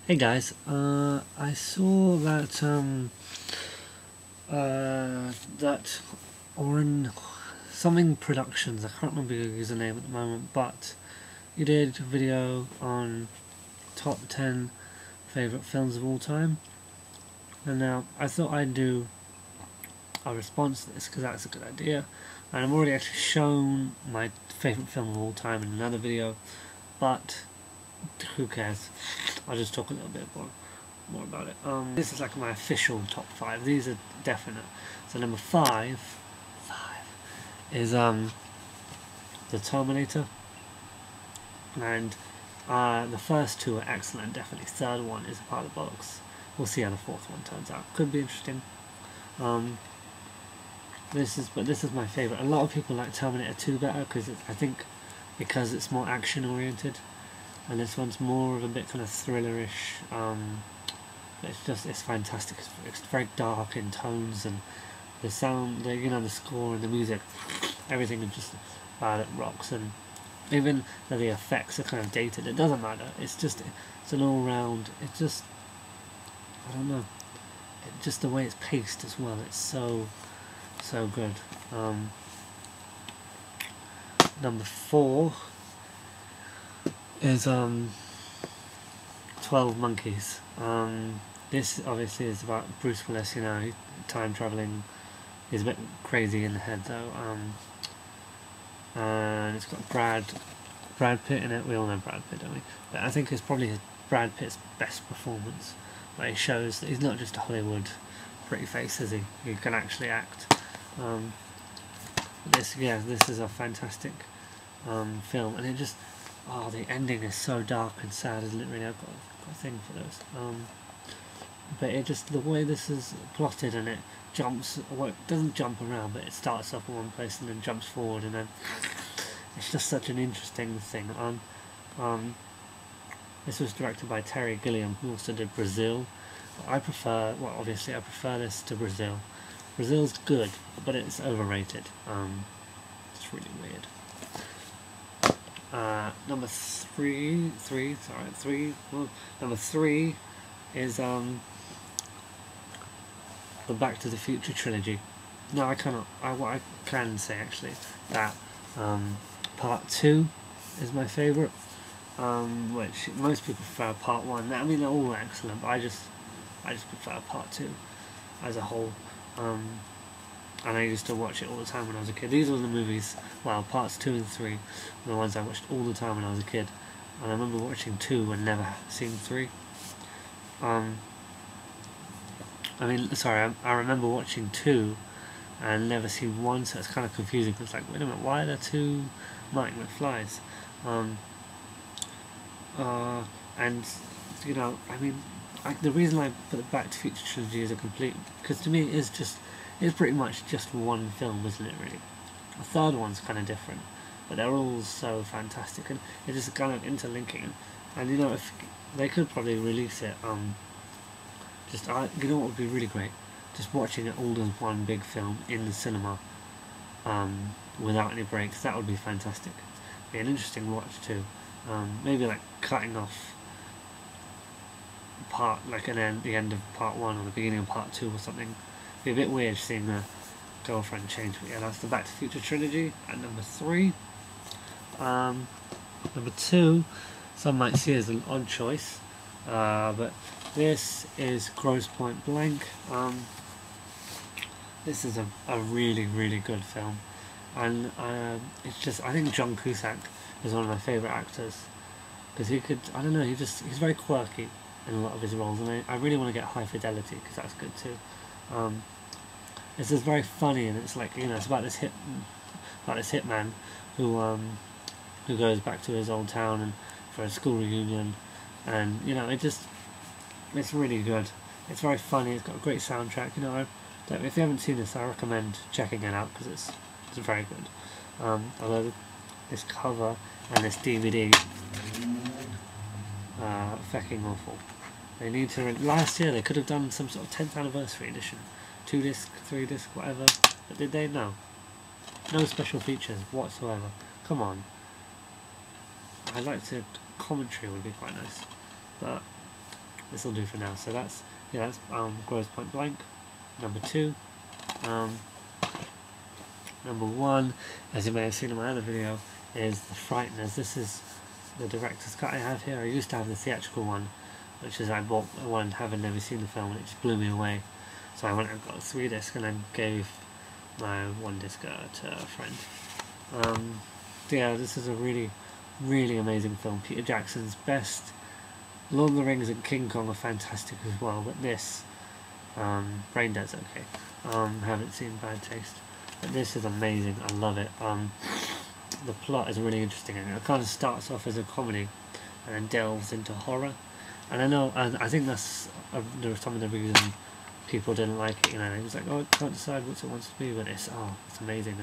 Hey guys, I saw that that Oren something Productions. I can't remember your username at the moment, but you did a video on top 10 favorite films of all time, and now I thought I'd do a response to this because that's a good idea. And I've already actually shown my favorite film of all time in another video, but who cares? I'll just talk a little bit more about it. This is like my official top 5. These are definite. So number 5 is the Terminator, and the first two are excellent. Definitely, third one is a part of the bollocks. We'll see how the fourth one turns out. Could be interesting. This is my favourite. A lot of people like Terminator 2 better because it's more action oriented. And this one's more of a bit kind of thrillerish. It's fantastic. It's very dark in tones, and the sound, the score and the music, everything is just it rocks. And even though the effects are kind of dated, it doesn't matter. It's an all round. It's just, I don't know. Just the way it's paced as well. It's so good. Number 4 is 12 Monkeys. This obviously is about Bruce Willis, time travelling. He's a bit crazy in the head though. And it's got Brad Pitt in it. We all know Brad Pitt, don't we? But I think it's probably Brad Pitt's best performance, where he shows that he's not just a Hollywood pretty face, is he? He can actually act. This is a fantastic film, and it just, the ending is so dark and sad, isn't it? Really, I've got a thing for those. But the way this is plotted, and it jumps, well, it doesn't jump around, but it starts off in one place and then jumps forward, and then it's just such an interesting thing. This was directed by Terry Gilliam, who also did Brazil. I prefer this to Brazil. Brazil's good, but it's overrated. It's really weird. Number three is the Back to the Future trilogy. No, what I can say actually that part 2 is my favourite, which most people prefer part 1. I mean, they're all excellent, but I just prefer part 2 as a whole. And I used to watch it all the time when I was a kid. These were the movies, parts 2 and 3 were the ones I watched all the time when I was a kid. And I remember watching 2 and never seeing 3. I remember watching 2 and never seen 1, so it's kind of confusing. It's like, wait a minute, why are there 2 Marty McFlys? The reason I put the Back to the Future trilogy as a complete, because to me it's pretty much just one film, isn't it, really? The third one's kind of different, but they're all so fantastic, and it's just kind of interlinking. And if they could probably release it, what would be really great? Just watching it all as one big film in the cinema, without any breaks. That would be fantastic. Be an interesting watch too. Maybe like cutting off the end of part 1 or the beginning of part 2 or something. Be a bit weird seeing the girlfriend change, but yeah, that's the Back to the Future trilogy. At number 3, number 2, some might see as an odd choice, but this is Grosse Pointe Blank. This is a really, really good film, and I think John Cusack is one of my favourite actors, because he's very quirky in a lot of his roles, and I really want to get High Fidelity, because that's good too. It's just very funny, and it's like, it's about this hitman who goes back to his old town and for a school reunion, and it's really good. It's very funny. It's got a great soundtrack. If you haven't seen this, I recommend checking it out, because it's very good. Although this cover and this DVD fucking awful. They need to. Last year they could have done some sort of 10th anniversary edition, 2 disc, 3 disc, whatever. But did they? No. No special features whatsoever. Come on. I'd like to. Commentary would be quite nice, but this will do for now. So that's Gross Point Blank. Number 2. Number 1, as you may have seen in my other video, is The Frighteners. This is the director's cut I have here. I used to have the theatrical one, which is I bought one having never seen the film, and it just blew me away. So I went and got a 3-disc and then gave my 1-disc to a friend. Yeah, this is a really, really amazing film. Peter Jackson's best. Lord of the Rings and King Kong are fantastic as well, but this, Brain Dead's okay. Haven't seen Bad Taste, but this is amazing. I love it. The plot is really interesting, and it kind of starts off as a comedy and then delves into horror. And I know, and I think that's some of the reason people didn't like it. You know, it was like, oh, it can't decide what it wants to be, but it's amazing,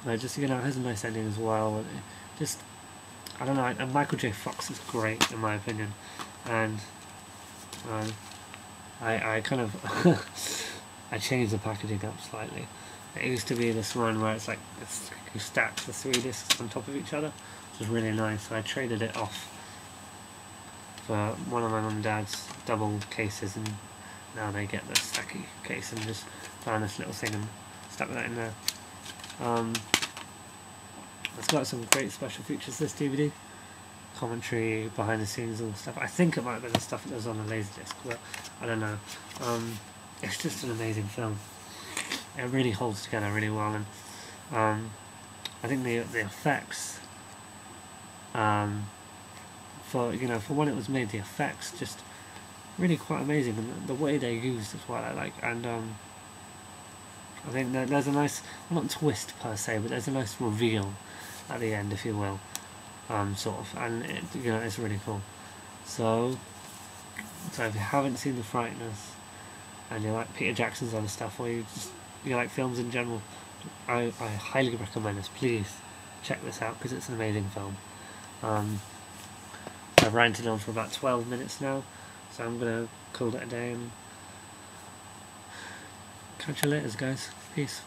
and just, you know, it has a nice ending as well. And just, I don't know, and Michael J. Fox is great in my opinion, and I kind of I changed the packaging up slightly. It used to be this one where it's like you stack the 3 discs on top of each other, which is really nice. So I traded it off for one of my mum and dad's double cases, and now they get the stacky case, and just found this little thing and stuck that in there. It's got some great special features, this DVD. Commentary, behind the scenes, all stuff. I think it might have been the stuff that was on the Laserdisc, but I don't know. It's just an amazing film. It really holds together really well, and I think the effects, for when it was made, the effects just really quite amazing, and the way they used is what I like. And I think that there's a nice, well, not twist per se, but there's a nice reveal at the end, if you will, sort of, and it's really cool. So if you haven't seen The Frighteners and you like Peter Jackson's other stuff, or you like films in general, I highly recommend this. Please check this out, because it's an amazing film. I've ranted on for about 12 minutes now, so I'm gonna call it a day and catch you later, guys. Peace.